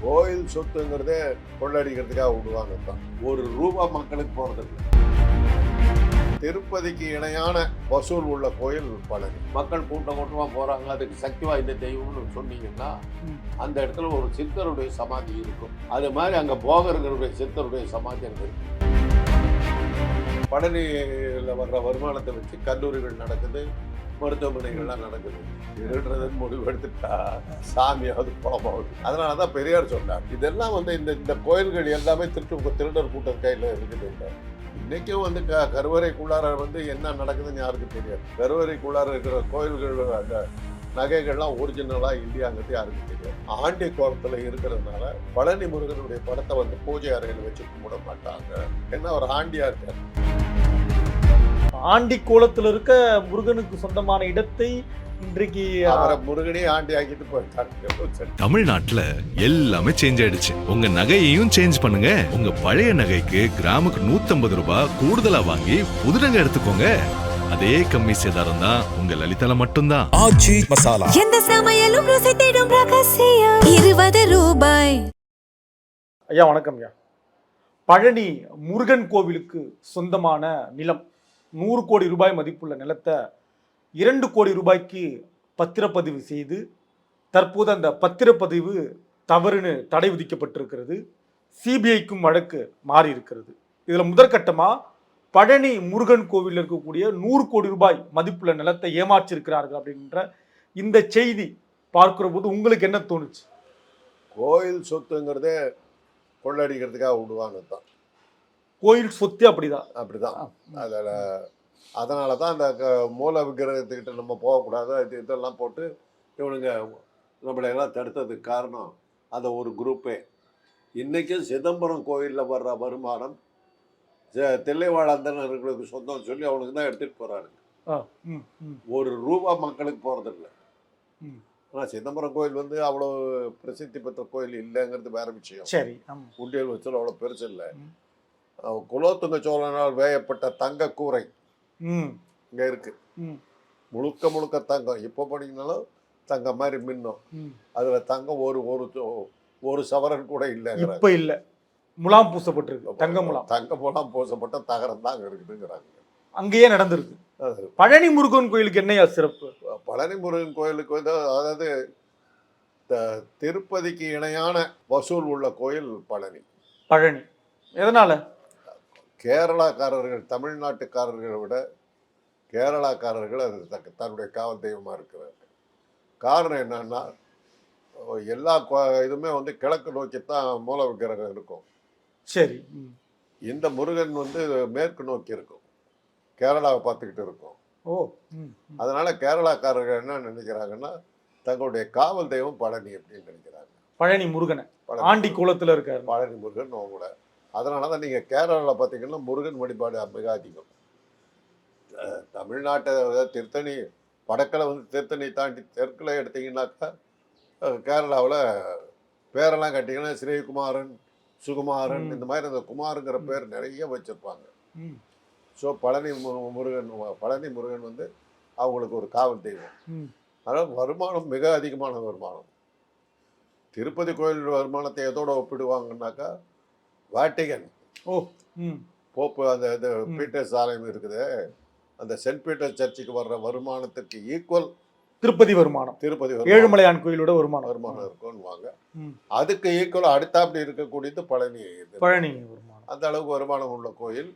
கோயில் சொத்துங்கிறதே கொள்ளடிக்கிறதுக்காக விடுவாங்க தான். ஒரு ரூபா மக்களுக்கு போறது இல்லை. திருப்பதிக்கு இணையான வசூல் உள்ள கோயில் பழனி. மக்கள் கூட்டம் கூட்டமா போறாங்க. அதுக்கு சக்தி வாய்ந்த தெய்வம்னு சொன்னீங்கன்னா அந்த இடத்துல ஒரு சித்தருடைய சமாதி இருக்கும். அது மாதிரி அங்க போகர்களுடைய சித்தருடைய சமாதி அங்க இருக்கு. பழனியில வர்ற வருமானத்தை வச்சு கல்லூரிகள் நடக்குது, மருத்துவமனைகள்லாம் நடக்குது. திருடுறதுன்னு முடிவு எடுத்துட்டா சாமியாவது குழப்பாவது. அதனாலதான் பெரியார் சொன்னார், இதெல்லாம் இந்த கோயில்கள் எல்லாமே திருடர் கூட்டம் கையில இருக்குது. இன்னைக்கும் கருவறைக்குள்ளார என்ன நடக்குதுன்னு யாருக்கும் தெரியாது. கருவறைக்குள்ளார இருக்கிற கோயில்கள் அந்த நகைகள்லாம் ஒரிஜினலா இல்லையாங்கிறது யாருக்கும் தெரியாது. ஆண்டி கோலத்துல இருக்கிறதுனால பழனி முருகனுடைய படத்தை பூஜை அறையில் வச்சு கும்பிட மாட்டாங்க. என்ன ஒரு ஆண்டியா இருக்காரு. ஆண்டி கோலத்தில் இருக்க முருகனுக்கு சொந்தமான இடத்தை இன்றைக்கு முருகனே ஆண்டி ஆக்கிட்டு போயிட்டாங்க. தமிழ்நாட்டுல எல்லாமே சேஞ்ச் ஆயிடுச்சு. உங்க நகையையும் சேஞ்ச் பண்ணுங்க. உங்க பழைய நகைக்கு கிராமுக்கு 150 ரூபாய் கூடுதலா வாங்கி புது நகை எடுத்துக்கோங்க. அதே கம்மி சேதாரம் தான் உங்க லலிதால மட்டும்தான். ஆச்சி மசாலா, எந்த சமையலும் ருசி தேடும் ரகசியம் 20 ரூபாய். ஐயா வணக்கம் ஐயா. பழனி முருகன் கோவிலுக்கு சொந்தமான நிலம் 100 கோடி ரூபாய் மதிப்புள்ள நிலத்தை 2 கோடி ரூபாய்க்கு பத்திரப்பதிவு செய்து தற்போது அந்த பத்திரப்பதிவு தவறுன்னு தடை விதிக்கப்பட்டிருக்கிறது. சிபிஐக்கும் வழக்கு மாறி இருக்கிறது. இதில் முதற்கட்டமாக பழனி முருகன் கோவிலில் இருக்கக்கூடிய 100 கோடி ரூபாய் மதிப்புள்ள நிலத்தை ஏமாற்றிருக்கிறார்கள் அப்படின்ற இந்த செய்தி பார்க்கிற போது உங்களுக்கு என்ன தோணுச்சு? கோயில் சொத்துங்கிறதே கொள்ளடிக்கிறதுக்காக விடுவாங்க தான். கோயில் சொத்து அப்படிதான். அதனால தான் அந்த மூல விக்கிரகத்துக்கிட்ட நம்ம போகக்கூடாது, இதெல்லாம் போட்டு இவனுங்க நம்மளையெல்லாம் தடுத்ததுக்கு காரணம் அந்த ஒரு குரூப்பே. இன்றைக்கும் சிதம்பரம் கோயிலில் வர்ற வருமானம் தில்லைவாழந்தனர்களுக்கு சொந்தம் சொல்லி அவனுக்கு தான் எடுத்துகிட்டு போகிறானுங்க. ஒரு ரூபா மக்களுக்கு போகிறதில்ல. ஆனால் சிதம்பரம் கோயில் அவ்வளோ பிரசித்தி பெற்ற கோயில் இல்லைங்கிறது வேற விஷயம். சரி, உண்டியல் வச்சல் அவ்வளோ பெருசு இல்லை. குலோத்துங்க சோழனால் வேயப்பட்ட தங்க கூரை இங்க இருக்கு. முழுக்க முழுக்க தங்கம். இப்போ படிக்கனாலும் தங்கம் மாதிரி மின்னும். அதுல தங்கம் ஒரு சவரன் கூட இல்லை. இப்ப இல்ல, முலாம் பூசப்பட்டிருக்கு. தங்க முலாம் பூசப்பட்ட தகரம் தான் அங்க இருக்குதுங்கிறாங்க. அங்கேயே நடந்திருக்கு. பழனி முருகன் கோயிலுக்கு என்னையா சிறப்பு? பழனி முருகன் கோயிலுக்கு அதாவது திருப்பதிக்கு இணையான வசூல் உள்ள கோயில் பழனி. எதனால? கேரளாக்காரர்கள் தமிழ்நாட்டுக்காரர்களை விட கேரளாக்காரர்கள் அது தன்னுடைய காவல் தெய்வமாக இருக்கிறாங்க. காரணம் என்னன்னா, எல்லா இதுவுமே கிழக்கு நோக்கித்தான் மூல விக்கிரகம் இருக்கும். சரி. இந்த முருகன் மேற்கு நோக்கி இருக்கும், கேரளாவை பார்த்துக்கிட்டு இருக்கும். அதனால கேரளாக்காரர்கள் என்ன நினைக்கிறாங்கன்னா, தங்களுடைய காவல் தெய்வம் பழனி அப்படின்னு நினைக்கிறாங்க. பழனி முருகனை ஆண்டி குளத்துல இருக்காரு பழனி முருகன் கூட. அதனால தான் நீங்கள் கேரளாவில் பார்த்தீங்கன்னா முருகன் வழிபாடு மிக அதிகம். தமிழ்நாட்டை திருத்தணி வடக்கில் திருத்தணி தாண்டி தெற்கில் எடுத்தீங்கன்னாக்கா கேரளாவில் பேரெல்லாம் கட்டிங்கன்னா ஸ்ரீகுமாரன், சுகுமாரன், இந்த மாதிரி அந்த குமாருங்கிற பேர் நிறைய வச்சுருப்பாங்க. ஸோ பழனி முருகன் அவங்களுக்கு ஒரு காவல் தெய்வம். அதனால் வருமானம் மிக அதிகமான வருமானம். திருப்பதி கோயில் வருமானத்தை எதோட ஒப்பிடுவாங்கன்னாக்கா வாட்டிகன் போப்பு அந்த பீட்டர்ஸ் ஆலயம் இருக்குது, அந்த சென்ட் பீட்டர்ஸ் சர்ச்சுக்கு வர்ற வருமானத்திற்கு ஈக்குவல் திருப்பதி வருமானம் ஏழுமலையான் கோயிலோட வருமானம் இருக்கும்னுவாங்க. அதுக்கு ஈக்குவல் அடுத்தாப்படி இருக்கக்கூடியது பழனி வருமானம். அந்த அளவுக்கு வருமானம் உள்ள கோயில்.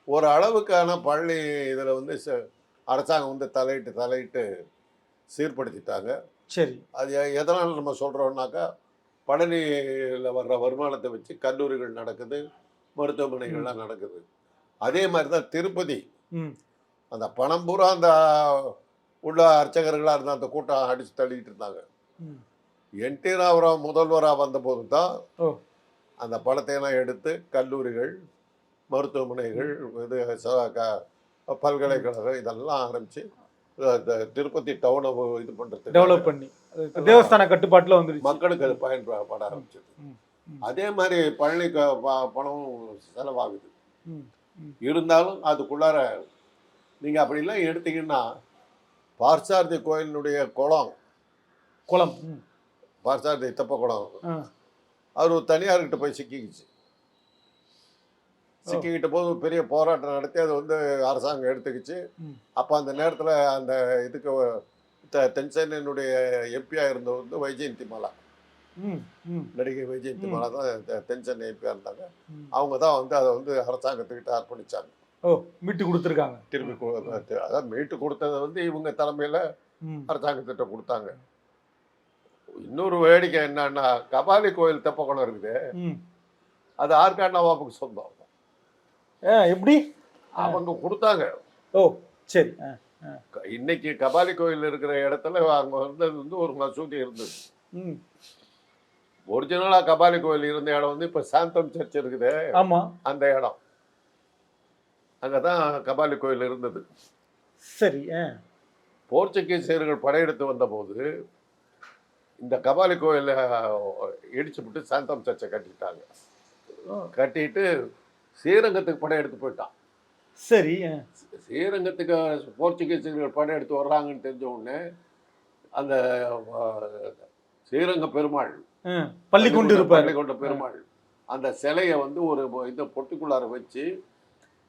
ஒரு அளவுக்கான பழனி இதில் அரசாங்கம் தலையிட்டு சீர்படுத்திட்டாங்க. சரி. அது எதனால் நம்ம சொல்கிறோம்னாக்கா, பழனியில் வர்ற வருமானத்தை வச்சு கல்லூரிகள் நடக்குது, மருத்துவமனைகள்லாம் நடக்குது. அதே மாதிரி தான் திருப்பதி. அந்த பணம் பூரா அந்த உள்ள அர்ச்சகர்களாக இருந்தால் அந்த கூட்டம் அடித்து தள்ளிட்டு இருந்தாங்க. என்டி ராமராவ் முதல்வராக வந்தபோது தான் அந்த பணத்தையெல்லாம் எடுத்து கல்லூரிகள், மருத்துவமனைகள், பல்கலைக்கழகம் இதெல்லாம் ஆரம்பித்து திருப்பதி டவுனை இது பண்ணுறது, டெவலப் பண்ணி தேவஸ்தான கட்டுப்பாட்டில் மக்களுக்கு அது பயன்பட ஆரம்பிச்சது. அதே மாதிரி பழனிக்கு பணம் செலவாகுது. இருந்தாலும் அதுக்குள்ளார நீங்கள் அப்படிலாம் எடுத்தீங்கன்னா, பார்சாரதி கோயிலினுடைய குளம் குளம் பார்சாரதி தெப்ப குளம் அவர் ஒரு தனியார்கிட்ட போய் சிக்கிக்கிச்சு. சிக்கிக்கிட்ட போது பெரிய போராட்டம் நடத்தி அதை வந்து அரசாங்கம் எடுத்துக்கிச்சு. ம். அப்போ அந்த நேரத்தில் அந்த இதுக்கு தென்சென்னையினுடைய எம்பியாக இருந்தவர் வந்து வைஜெயந்திமாலா, ம். ம். நடிகை வைஜெயந்திமாலா தான் தென்சென்னை எம்பியாக இருந்தாங்க. ம். அவங்க தான் வந்து அதை வந்து அரசாங்கத்துக்கிட்ட அர்ப்பணிச்சாங்க. ஓ, மீட்டு கொடுத்துருக்காங்க. திருப்பி அதாவது மீட்டு கொடுத்ததை வந்து இவங்க தலைமையில் ம். அரசாங்கத்திட்ட கொடுத்தாங்க. இன்னொரு வேடிக்கை என்னன்னா, கபாலி கோயில் தெப்பக்குளம் இருக்குது, ம். அது ஆற்காடு நவாபுக்கு சொந்தம். எப்படி? அவங்க கொடுத்தாங்க. ஓ, சரி. இன்னைக்கு கபாலி கோயில் இருக்கிற இடத்துல அங்கே வந்து ஒரு மசூதி இருந்தது. ம். ஒரிஜினலாக கபாலி கோயில் இருந்த இடம் வந்து இப்போ சாந்தம் சர்ச் இருக்குது, ஆமா. அந்த இடம். அங்கே தான் கபாலி கோயில் இருந்தது. சரி. போர்ச்சுகீசியர்கள் படையெடுத்து வந்தபோது இந்த கபாலி கோயிலை இடிச்சு விட்டு சாந்தம் சர்ச்சை கட்டிட்டாங்க. கட்டிட்டு ஸ்ரீரங்கத்துக்கு படையெடுத்து போயிட்டான். சரி. ஸ்ரீரங்கத்துக்கு போர்ச்சுகீசியர்கள் படையெடுத்து வர்றாங்கன்னு தெரிஞ்ச உடனே அந்த ஸ்ரீரங்க பெருமாள், பள்ளி கொண்டு இருப்பார், பள்ளி கொண்ட பெருமாள், அந்த சிலையை வந்து ஒரு இந்த பொட்டிக்குள்ளார வச்சு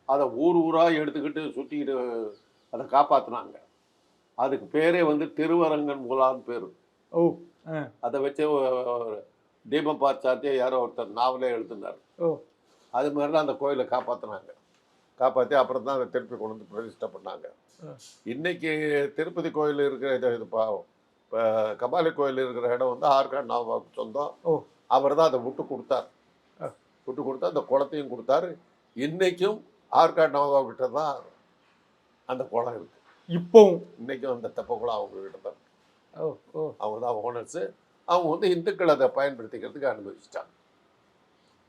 அதை ஊர் ஊராக எடுத்துக்கிட்டு சுற்றிக்கிட்டு அதை காப்பாற்றினாங்க. அதுக்கு பேரே வந்து திருவரங்கன் உலான்னு பேர். ஓ. அதை வச்சு தீபம் பார்த்தாத்தியே யாரோ ஒருத்தர் நாவலே எழுதினார். ஓ. அது மாதிரிலாம் அந்த கோயிலை காப்பாற்றினாங்க. காப்பாற்றி அப்புறம் தான் அதை திருப்பி கொண்டு வந்து பிரதிஷ்டை பண்ணாங்க. இன்னைக்கு திருப்பதி கோயில் இருக்கிற இது பாவம், இப்போ கபாலி கோயில் இருக்கிற இடம் வந்து ஆற்காடு நவாபுக்கு சொந்தம். ஓ. அவர் தான் அதை விட்டு கொடுத்தார். விட்டு கொடுத்தா அந்த குளத்தையும் கொடுத்தாரு. இன்னைக்கும் ஆற்காடு நவாபுக்கிட்ட தான் அந்த குளம் இருக்கு. இப்போ இன்னைக்கும் அந்த தெப்ப குளம் அவங்க கிட்ட தான். ஓ. ஓ. அவங்க தான் ஓனர்ஸு. அவங்க வந்து இந்துக்கள் அதை பயன்படுத்திக்கிறதுக்கு அனுமதிச்சிட்டாங்க.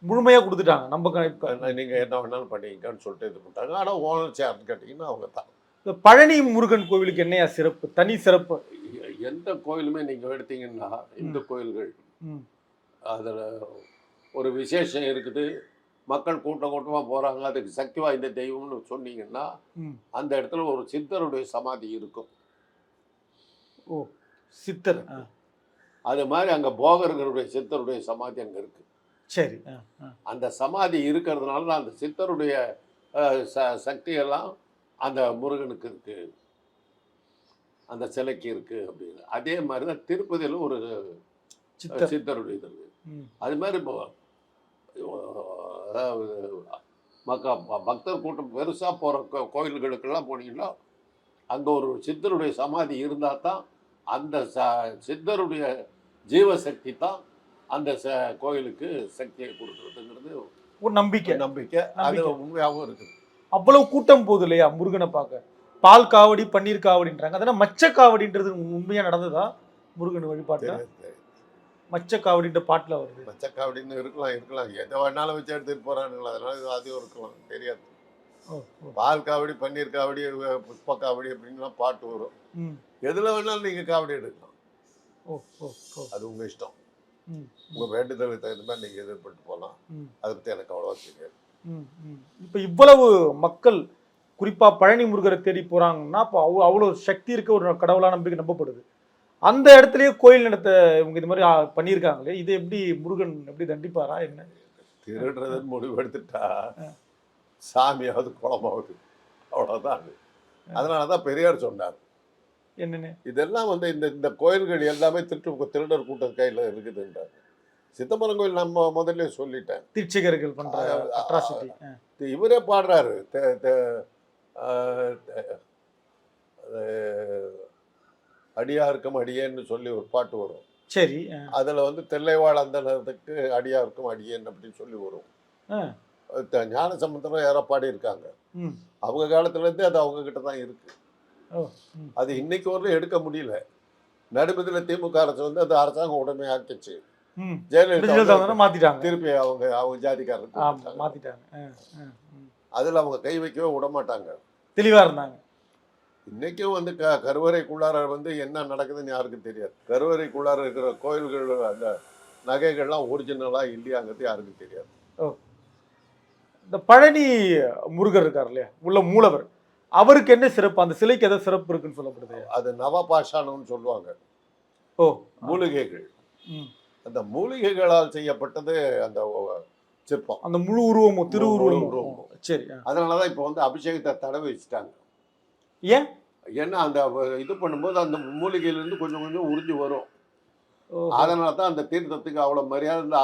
முழுமையா கொடுத்துட்டாங்க. நீங்கள் என்ன வேணாலும் பண்ணிக்கன்னு சொல்லிட்டு இது பண்ணிட்டாங்க. ஆனால் ஓனர்ஸ் யாருன்னு கேட்டிங்கன்னா அவங்க தான். இந்த பழனி முருகன் கோவிலுக்கு என்னையா சிறப்பு, தனி சிறப்பு? எந்த கோயிலுமே நீங்கள் எடுத்தீங்கன்னா இந்து கோயில்கள் அதில் ஒரு விசேஷம் இருக்குது, மக்கள் கூட்டம் கூட்டமாக போகிறாங்க, அதுக்கு சக்தி வாய்ந்த தெய்வம்னு சொன்னீங்கன்னா அந்த இடத்துல ஒரு சித்தருடைய சமாதி இருக்கும். ஓ, சித்தர். அது மாதிரி அங்கே போகர்களுடைய சித்தருடைய சமாதி அங்கே இருக்கு. சரி. அந்த சமாதி இருக்கிறதுனால தான் அந்த சித்தருடைய சக்தியெல்லாம் அந்த முருகனுக்கு இருக்கு, அந்த சிலைக்கு இருக்கு அப்படின்னு. அதே மாதிரி தான் திருப்பதியில் ஒரு சித்தருடைய இது இருக்கு. அது மாதிரி பக்தர் கூட்டம் பெருசாக போகிற கோயில்களுக்கெல்லாம் போனீங்கன்னா அங்கே ஒரு சித்தருடைய சமாதி இருந்தால் தான் அந்த சித்தருடைய ஜீவசக்தி தான் அந்த கோயிலுக்கு சக்தியை கொடுக்குறதுங்கிறது ஒரு நம்பிக்கை. அது உண்மையாகவும் இருக்குது. அவ்வளவு கூட்டம் போகுது இல்லையா முருகனை பார்க்க? பால் காவடி, பன்னீர் காவடின்றாங்க. அதெல்லாம் மச்ச காவடின்றது உண்மையா நடந்ததா? முருகன் வழிபாட்டு மச்ச காவடின்ற பாட்டில் வருது. மச்ச காவடின்னு இருக்கலாம் எதை வேணாலும் வச்சு எடுத்துகிட்டு போகிறானுங்களா, அதனால அதுவும் இருக்கலாம், தெரியாது. பால் காவடி, பன்னீர் காவடி, புஷ்ப காவடி அப்படின்லாம் பாட்டு வரும். எதில் வேணாலும் நீங்கள் காவடி எடுக்கலாம். அது உங்கள் இஷ்டம். உங்கள் வேண்டுதலுக்கு தகுந்த மாதிரி நீங்கள் எதிர்பட்டு போகலாம். அதை பற்றி எனக்கு அவ்வளோவா தெரியாது. இப்போ இவ்வளவு மக்கள் குறிப்பாக பழனி முருகரை தேடி போகிறாங்கன்னா அப்போ அவ்வளோ சக்தி இருக்க ஒரு கடவுளாக நம்பிக்கை நம்பப்படுது. அந்த இடத்துலயே கோயில் நடத்த இவங்க இது மாதிரி பண்ணியிருக்காங்களே, இது எப்படி முருகன் எப்படி தண்டிப்பாரா என்ன? திருடுறதுன்னு முடிவு எடுத்துட்டா சாமியாவது குளமாவது, அவ்வளோதான். அதனால தான் பெரியார் சொன்னார் என்னன்னு, இதெல்லாம் வந்து இந்த கோயில்கள் எல்லாமே திருடர் கூட்டம் கையில் இருக்குதுன்றார். சிதம்பரம் கோயில் நம்ம முதல்ல சொல்லிட்டேன், தீட்சிகர்கள் பண்ற அட்ராசிட்டி. இவரே பாடுறாரு, அடியாருக்கும் அடியேன்னு சொல்லி ஒரு பாட்டு வரும். சரி. அதில் வந்து தெல்லைவாழ் அந்தனத்துக்கு அடியாருக்கும் அடியேன் அப்படின்னு சொல்லி வரும். ஞான சம்பந்தரும் யாரோ பாடி இருக்காங்க. அவங்க காலத்துலேருந்தே அது அவங்க கிட்ட தான் இருக்கு. அது இன்னைக்கு வரலும் எடுக்க முடியல. நடுமதியில் திமுக அரசு வந்து அது அரசாங்கம் உடனே ஆக்கிச்சு. ஜெயலலிதா மாத்திட்டாங்க, திருப்பி அவங்க ஜாதிக்காரருக்கு மாத்திட்டாங்க. அதில் அவங்க கை வைக்கவே விட மாட்டாங்க, தெளிவா இருந்தாங்க. இன்னைக்கும் வந்து கருவறைக்குள்ளார வந்து என்ன நடக்குதுன்னு யாருக்கும் தெரியாது. கருவறைக்குள்ளார இருக்கிற கோயில்கள் அந்த நகைகள்லாம் ஒரிஜினலாக இல்லையாங்கிறது யாருக்கும் தெரியாது. இந்த பழனி முருகர் இருக்கார் இல்லையா, உள்ள மூலவர், அவருக்கு என்ன சிறப்பு? அந்த சிலைக்கு ஏதாவது சிறப்பு இருக்குன்னு சொல்லப்படுது. அது நவபாஷானம்னு சொல்லுவாங்க. ஓ, மூலிகைகள். அந்த மூலிகைகளால் செய்யப்பட்டது அந்த சிற்பம். அந்த முழு உருவமும் முழு திருவுருவமும். உருவமும். சரி. அதனாலதான் இப்போ வந்து அபிஷேகத்தை தடவை வச்சுட்டாங்க. ஏன்? ஏன்னா அந்த இது பண்ணும்போது அந்த மூலிகையிலிருந்து கொஞ்சம் கொஞ்சம் உறிஞ்சு வரும். ஓஹோ. அதனால தான் அந்த தீர்த்தத்துக்கு அவ்வளோ மரியாதை. இந்த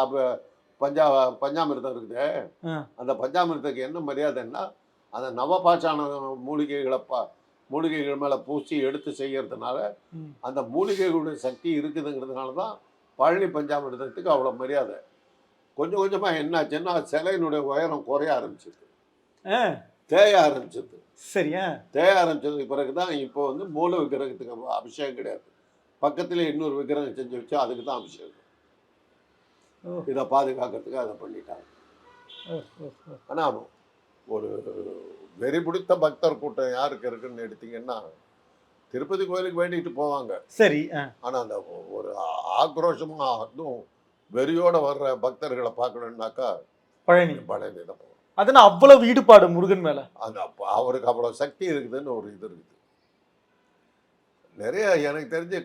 பஞ்சாமிர்தம் இருக்குது. ஆ. அந்த பஞ்சாமிர்தத்துக்கு என்ன மரியாதைன்னா, அந்த நவபாஷான மூலிகைகள் மேலே பூசி எடுத்து செய்யறதுனால ம். அந்த மூலிகைகளுடைய சக்தி இருக்குதுங்கிறதுனால தான் பழனி பஞ்சாமிர்தத்துக்கு அவ்வளோ மரியாதை. கொஞ்சம் கொஞ்சமாக என்னாச்சுன்னா சிலையினுடைய உயரம் குறைய ஆரம்பிச்சிது, ஆ. தேய ஆரம்பிச்சிது. சரி. ஆ. தேய ஆரம்பிச்சதுக்கு பிறகு தான் இப்போ வந்து மூல விக்கிரகத்துக்கு அபிஷேகம் கிடையாது. பக்கத்துல இன்னொரு விக்கிரகம் செஞ்சு வச்சு அதுக்கு தான் அபிஷேகம். ஓ. இதை பாதுகாக்கிறதுக்கு அதை பண்ணிட்டாங்க. ஓ, ஓ, ஓ. ஆனால் ஒரு வெறி பிடித்த பக்தர் கூட்டம் யாருக்கு இருக்குன்னு எடுத்தீங்கன்னா, திருப்பதி கோயிலுக்கு வேண்டிட்டு போவாங்க. சரி. ஆ. ஆனால் அந்த ஒரு ஆக்ரோஷமாக அதுவும் வெறியோட வர்ற பக்தர்களை பார்க்கணுன்னாக்கா பழனி. பழனி தான் போகணும். அதுனா அவ்வளவு ஈடுபாடு முருகன் மேல. அது அவருக்கு அவ்வளோ சக்தி இருக்குதுன்னு ஒரு இது இருக்குது. நிறைய எனக்கு தெரிஞ்ச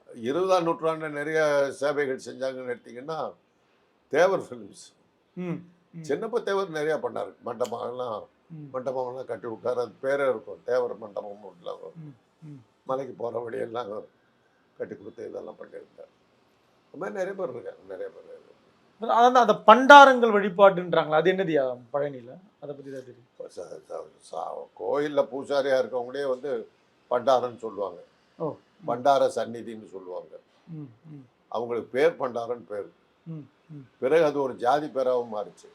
20ஆம் நூற்றாண்டு நிறைய சேவைகள் செஞ்சாங்கன்னு எடுத்தீங்கன்னா, தேவர் ஃபிலிம்ஸ் ம். சின்னப்ப தேவர் நிறையா பண்ணார். ம். மண்டபம்லாம் கட்டி விட்டார். அது பேரே இருக்கும், தேவர் மண்டபம். ம். ம். மலைக்கு போகிற வழியெல்லாம் கட்டி கொடுத்து இதெல்லாம் பண்ணியிருந்தார். அது மாதிரி நிறைய பேர் இருக்காங்க, நிறைய பேர். அதான் அந்த பண்டாரங்கள் வழிபாடுன்றாங்களா, அது என்னதுயா பழனியில? அதை பத்தி தான் தெரியும். கோயிலில் பூசாரியாக இருக்கவங்களே வந்து பண்டாரன்னு சொல்லுவாங்க. ஓ. பண்டார சந்நிதின்னு சொல்லுவாங்க. ம். ம். அவங்களுக்கு பேர் பண்டாரன்னு பேர். ம். ம். பிறகு அது ஒரு ஜாதி பேராகவும் மாறிச்சு.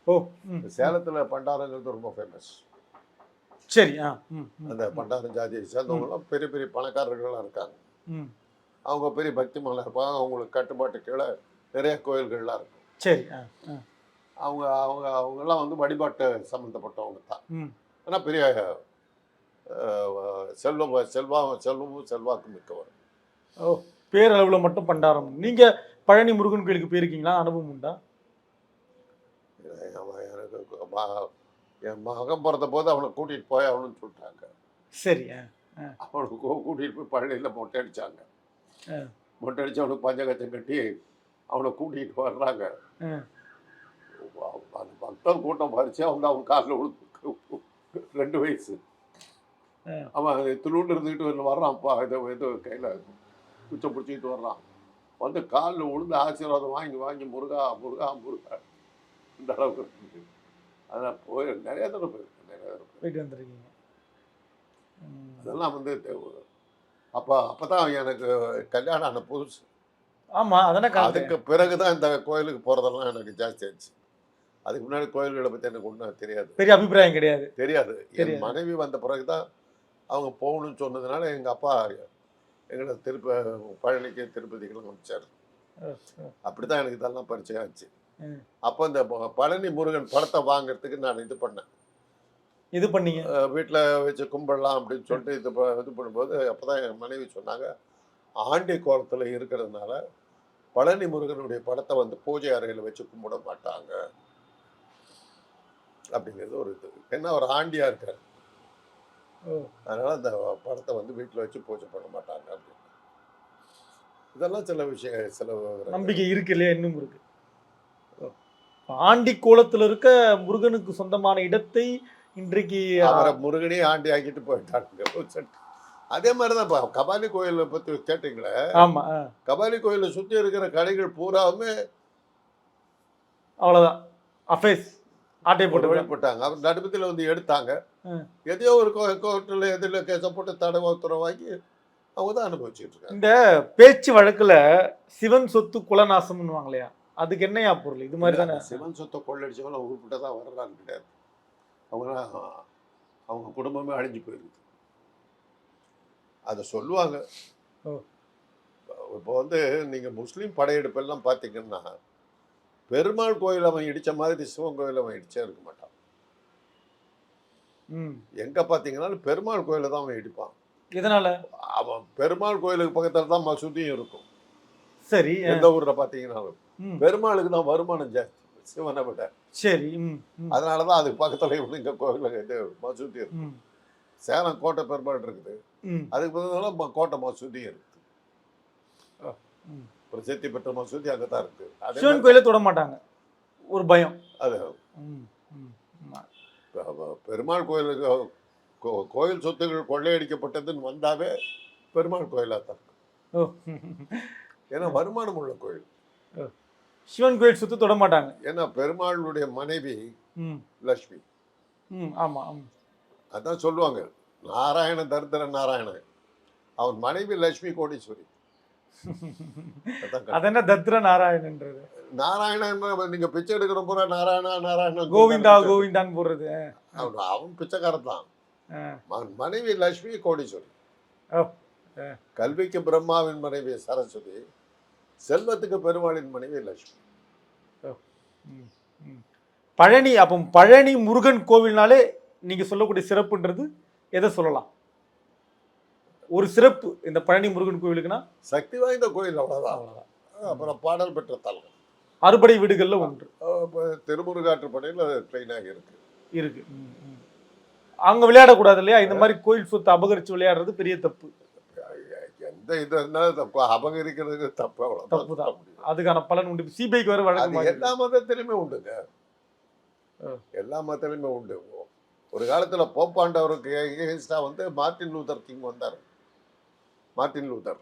ஓ. ம். சேலத்தில் பண்டாரங்கிறது ரொம்ப ஃபேமஸ். சரி. ஆ. ம். ம். அந்த பண்டாரம் ஜாதியை சேர்ந்தவங்களாம் பெரிய பெரிய பணக்காரர்களாக இருக்காங்க. ம். அவங்க பெரிய பக்திமானாக இருப்பாங்க. அவங்களுக்கு கட்டுப்பாட்டு கீழே நிறைய கோயில்கள்லாம் இருக்கும். சரி. ஆ. ஆ. அவங்கெல்லாம் வந்து வழிபாட்டு சம்மந்தப்பட்டவங்க தான். ம். ஆனால் பெரிய செல்வமும் செல்வாக்கு மிக்கவர். ஓ. பேரளவுல மட்டும் பண்டாரம். நீங்க பழனி முருகன் கோயிலுக்கு போயிருக்கீங்களா? அனுபவம் உண்டா? எனக்கு என் மகன் பிறந்த போது அவனை கூட்டிகிட்டு போய் அவனுன்னு சொல்லிட்டாங்க. சரி. அவனுக்கு கூட்டிகிட்டு போய் பழனியில் மொட்டை அடித்தாங்க. ஆ. மொட்டை அடித்து அவனுக்கு பஞ்சகச்சம் கட்டி அவனை கூட்டிகிட்டு வர்றாங்க. ஆ. அந்த பக்தர் கூட்டம் பறிச்சு அவங்க காலில் விழுந்து 2 வயசு. ஆ. அவன் துளுண்டு இருந்துக்கிட்டு வர்றான்ப்பா, ஏதோ கையில் குச்சை பிடிச்சிக்கிட்டு வர்றான். வந்து காலில் விழுந்து ஆசீர்வாதம் வாங்கி முருகா முருகா முருகா இந்த அளவுக்கு இருக்குது. அதான் நிறைய தடவை போயிட்டு வந்துருக்கீங்க. அதெல்லாம் வந்து அப்போ தான் எனக்கு கல்யாணம் ஆன புதுசு. ஆமா, அதானே. அதுக்கு பிறகு தான் இந்த கோயிலுக்கு போகிறதெல்லாம் எனக்கு ஜாஸ்தி ஆச்சு. அதுக்கு முன்னாடி கோயில்களை பற்றி எனக்கு ஒன்றும் தெரியாது, பெரிய அபிப்பிராயம் கிடையாது. என் மனைவி வந்த பிறகு தான் அவங்க போகணும்னு சொன்னதுனால எங்கள் அப்பா எங்களை பழனிக்கு திருப்பதிக்கெல்லாம் அமைச்சார். அப்படி தான் எனக்கு இதெல்லாம் பரிச்சயம் ஆச்சு. அப்போ இந்த பழனி முருகன் படத்தை வாங்கிறதுக்கு நான் இது பண்ணீங்க. வீட்டில் வச்சு கும்பிடலாம் அப்படின்னு சொல்லிட்டு இது பண்ணும்போது அப்போ தான் என் மனைவி சொன்னாங்க, ஆண்டி கோலத்தில் இருக்கிறதுனால பழனி முருகனுடைய படத்தை வந்து பூஜை அறையில் வச்சு கும்பிட மாட்டாங்க அப்படிங்கிறது ஒரு இது. ஏன்னா அவர் ஆண்டியாக இருக்கார், அதனால அந்த படத்தை வந்து வீட்டில் வச்சு பூஜை பண்ண மாட்டாங்க அப்படின்னு. இதெல்லாம் சில நம்பிக்கை இருக்கு இல்லையா? இன்னும் இருக்கு. ஆண்டி கோலத்தில் இருக்க முருகனுக்கு சொந்தமான இடத்தை இன்றைக்கு அவரை முருகனே ஆண்டி ஆக்கிட்டு போயிட்டாங்க. அதே மாதிரி தான் இப்போ கபாலி கோயிலை பற்றி கேட்டீங்களே. ஆமா. கபாலி கோயிலை சுற்றி இருக்கிற கடைகள் பூராவுமே அவ்வளோதான் அஃபேஸ் ஆட்டை போட்டு வழிபட்டாங்க. அவர் நடுப்பத்தில் வந்து எடுத்தாங்க. எதையோ ஒரு கோர்ட்டில் எதில் கேஸை போட்டு தடவை உத்தரவாக்கி அவங்க தான் அனுபவிச்சுட்டு இருக்காங்க. இந்த பேச்சு வழக்குல சிவன் சொத்து குலநாசம்னுவாங்க இல்லையா, அதுக்கு என்னையா பொருள்? இது மாதிரி தானே. சிவன் சொத்தை கொள்ளடிச்சவங்க உருப்பிட்ட தான் வர்றாங்க கிடையாது. அவங்க குடும்பமே அழிஞ்சு போயிருக்கு. அதை சொல்லுவாங்க. இப்போ வந்து நீங்கள் முஸ்லீம் படையெடுப்பெல்லாம் பார்த்தீங்கன்னா பெருமாள் கோயில் அவன் இடித்த மாதிரி சிவன் கோயில் அவன் இடிச்சே இருக்க மாட்டான். எங்கே பார்த்தீங்கன்னாலும் பெருமாள் கோயிலை தான் அவன் இடிப்பான். இதனால அவன் பெருமாள் கோயிலுக்கு பக்கத்தில் தான் மசூதியும் இருக்கும். சரி. எந்த ஊரில் பார்த்தீங்கன்னாலும் பெருமாளுக்கு தான் வருமானம் ஜாஸ்தி சிவனை விட. சரி. அதனால தான் அதுக்கு பக்கத்தில் இங்கே கோயில் இது மசூதி இருக்கும். சேலம் கோட்டை பெருமாள் இருக்குது, அதுக்கு பதிலாக கோட்டை மசூதியும் இருக்குது. பிரசித்தி பெற்ற மசூதி அங்கே தான் இருக்கு. அதே சிவன் மாதிரி கோயிலை தொட மாட்டாங்க, ஒரு பயம். அது ம், ம், ம். பெருமாள் கோயிலுக்கு கோயில் சொத்துக்கள் கொள்ளையடிக்கப்பட்டதுன்னு வந்தாவே பெருமாள் கோயிலாக தான் இருக்கு. ஓ. ஏன்னா வருமானம் உள்ள கோயில். சிவன் கோயில் சுத்து தொட மாட்டாங்க. ஏன்னா பெருமாளுடைய மனைவி ம், லட்சுமி. ம், ஆமா. அதான் சொல்லுவாங்க, நாராயண தரித்திர நாராயணன், அவன் மனைவி லட்சுமி கோடீஸ்வரி. அதான் கதை. அது என்ன தத்ர நாராயணன்றது? நாராயணன் நீங்க பிச்சை எடுக்கிற பூரா நாராயணா நாராயணன் கோவிந்தா கோவிந்தான்னு போடுறது. அவன் பிச்சைக்காரன் தான். ஆ. மனைவி லட்சுமி கோடீஸ்வரி. ஓ. ஆ. கல்விக்கு பிரம்மாவின் மனைவி சரஸ்வதி, செல்வத்துக்கு பெருமாளின் மனைவி லட்சுமி. ம், ம். பழனி, அப்போ பழனி முருகன் கோவில்னாலே நீங்க சொல்லக்கூடிய சிறப்புன்றது எதை சொல்லலாம்? ஒரு சிறப்பு இந்த பழனி முருகன் கோவிலுக்குன்னா சக்தி வாய்ந்த கோயில், அவ்வளவுதான். அப்புறம் பாடல் பெற்ற தலம். அறுபடை வீடுகள்ல ஒன்று திருமுருகாற்றுப்படையில் ட்ரெயினாக இருக்கு. இருக்கு. ம், ம். அங்க விளையாடக்கூடாது இல்லையா? இந்த மாதிரி கோயில் சொத்து அபகரிச்சு விளையாடுறது பெரிய தப்பு. எந்த இது இருந்தாலும் தப்பு, அபகரிக்கிறதுக்கு தப்பு, தப்பு அவ்வளவுதான். தான். அதுக்கான பலன் உண்டு. சிபிஐக்கு வர அது வழக்கு எல்லா மதத்திலுமே உண்டுங்க. எல்லா மதத்திலுமே உண்டு. ஒரு காலத்துல போப்பாண்டவருக்கு எகென்ஸ்டா வந்து மார்ட்டின் லூதர் கிங் வந்தார். மார்ட்டின் லூதர்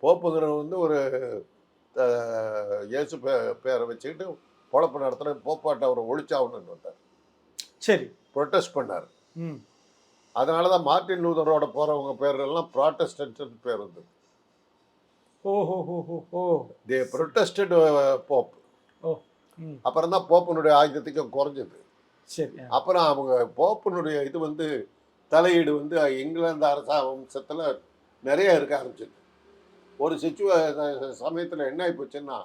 போப்புங்கிறவர் வந்து ஒரு இயேசு பேரை வச்சுக்கிட்டு பொழப்பு நடத்துகிற போப்பாண்டவரை ஒழிச்சாகணும்னு வந்தார். சரி. ப்ரொட்டஸ்ட் பண்ணார். ம். அதனால தான் மார்ட்டின் லூதரோட போகிறவங்க பேரெல்லாம் ப்ராட்டஸ்டன்ட்னு பேர் இருந்தது. ஓ. தே ப்ரொட்டஸ்டட் போப். ஓ. ம். அப்புறம் தான் போப்பினுடைய ஆயுதத்துக்கும் குறைஞ்சது. சரி. அப்புறம் அவங்க போப்பினுடைய இது வந்து தலையீடு வந்து இங்கிலாந்து அரச வம்சத்தில் நிறைய இருக்க ஆரம்பிச்சது. ஒரு சமயத்தில் என்ன ஆகி போச்சுன்னா,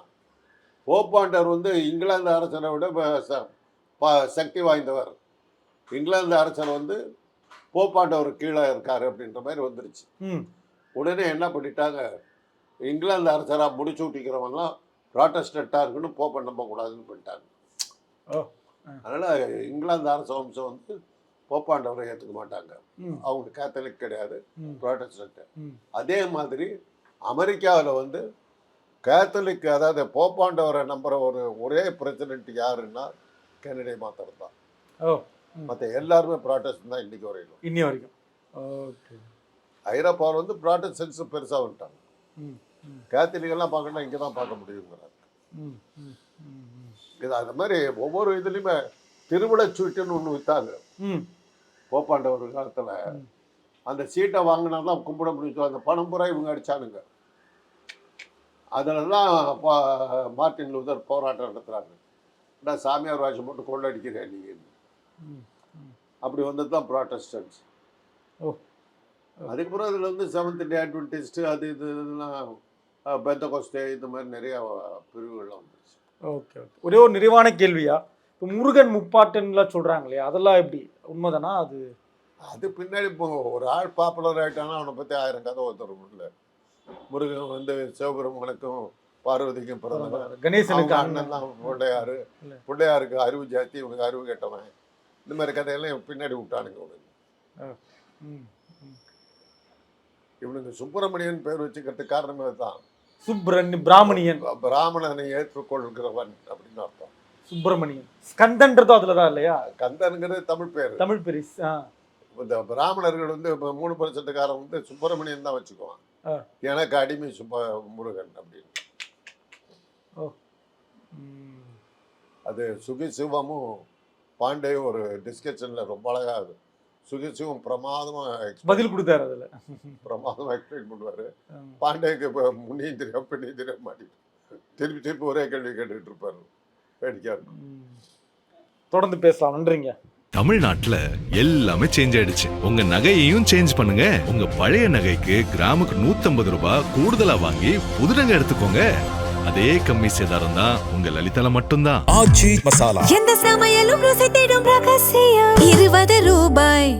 போப்பாண்டவர் வந்து இங்கிலாந்து அரசரை விட சக்தி வாய்ந்தவர், இங்கிலாந்து அரசர் வந்து போப்பாண்டவர் கீழே இருக்காரு அப்படின்ற மாதிரி வந்துருச்சு. உடனே என்ன பண்ணிட்டாங்க, இங்கிலாந்து அரசராக முடிச்சு விட்டிக்கிறவங்கலாம் ப்ராட்டஸ்டண்ட்டாக இருக்குன்னு போப்பை நம்பக்கூடாதுன்னு பண்ணிட்டாங்க. அதனால் இங்கிலாந்து அரச வம்சம் வந்து போப்பாண்டவரை ஏற்றுக்க மாட்டாங்க. அவங்க கேத்தலிக் கிடையாது, ப்ராட்டஸ்டன்ட். அதே மாதிரி அமெரிக்காவில் வந்து கேத்தலிக், அதாவது போப்பாண்டவரை நம்புகிற ஒரே பிரசிடென்ட் யாருன்னா கென்னடி மாத்திரம் தான். மற்ற எல்லாருமே ப்ராட்டஸ்டன்ட் தான் இன்னைக்கு வரைக்கும். ஐரோப்பாவில் வந்து ப்ராட்டஸ்டன்ஸ் பெருசாக வந்துட்டாங்க. கேத்தலிக்கெல்லாம் பார்க்கணும்னா இங்கே தான் பார்க்க முடியுங்கிறாங்க. இது அந்த மாதிரி ஒவ்வொரு இதுலையுமே திருவிழா சீட்டுன்னு ஒன்று விற்றாங்க போப்பாண்டவர் காலத்தில். அந்த சீட்டை வாங்கினா தான் கும்பிட முடியும். அந்த பணம் பூரா இவங்க அடிச்சானுங்க. அதிலெல்லாம் மார்ட்டின் லூதர் போராட்டம் நடத்துகிறாங்க. நான் சாமியார் வாட்சி மட்டும் கொள்ளடிக்கிறேன் நீங்கள். அப்படி வந்தது தான் ப்ராட்டஸ்டன்ஸ். அதுக்கப்புறம் அதில் வந்து செவன்த் டே அட்வென்டிஸ்ட்டு அது இதெல்லாம் பெந்தகோஸ்டே இந்த மாதிரி நிறையா பிரிவுகள்லாம் வந்துருச்சு. ஓகே. ஒரே ஒரு நிறைவான கேள்வியா, இப்போ முருகன் முப்பாட்டன்லாம் சொல்கிறாங்க இல்லையா, அதெல்லாம் எப்படி உண்மைதானா? அது பின்னாடி இப்போ ஒரு ஆள் பாப்புலர் ஆகிட்டானா அவனை பற்றி 1000 கதை ஒருத்தரும் இல்லை. முருகன் வந்து சிவபெருமானுக்கும் பார்வதிக்கும் பிறந்தவன், கணேசனுக்கு அண்ணன் தான் பிள்ளையாரு, பிள்ளையாருக்கு அறிவு ஜாஸ்தி, இவனுக்கு அறிவு கெட்டவன், இந்த மாதிரி கதையெல்லாம் பின்னாடி விட்டானுங்க. இவனுக்கு சுப்பிரமணியன் பேர் வச்சுக்கிறதுக்கு காரணமே தான். பிராமணனை ஏற்றுக்கொள்கிறவன் அப்படின்னு அர்த்தம். சுப்பிரமணியன் ஸ்கந்தன்றதும் அதில் தான் இல்லையா? கந்தன்கிறது தமிழ் பேர். தமிழ் பேர். இந்த பிராமணர்கள் வந்து 3% வந்து சுப்பிரமணியன் தான் வச்சுக்குவான். எனக்கு அடிமை முருகன் அப்படின்னு. அது சுகிசிவமும் பாண்டேயும் ஒரு டிஸ்கஷனில் ரொம்ப அழகாக சுகிசிவம் பிரமாதமாக பதில் கொடுத்தாரு. அதில் பிரமாதமாக எக்ஸ்பிளைன் பண்ணுவார். பாண்டேக்கு இப்போ முன்னையும் தெரியும் பின்னையும் தெரிய மாட்டேங்குது, திருப்பி ஒரே கேள்வி கேட்டுக்கிட்டு இருப்பார். வேடிக்கையாக இருக்கும். தொடர்ந்து பேசலாம். நன்றிங்க. தமிழ்நாட்டுல எல்லாமே சேஞ்ச் ஆயிடுச்சு. உங்க நகையையும் சேஞ்ச் பண்ணுங்க. உங்க பழைய நகைக்கு கிராமுக்கு 150 ரூபாய் கூடுதலா வாங்கி புது நகை எடுத்துக்கோங்க. அதே கம்மி சேதாரம் தான் உங்க லலிதால மட்டும்தான். எந்த சமையலும் ருசி தேடும் ரகசியம் 20 ரூபாய்.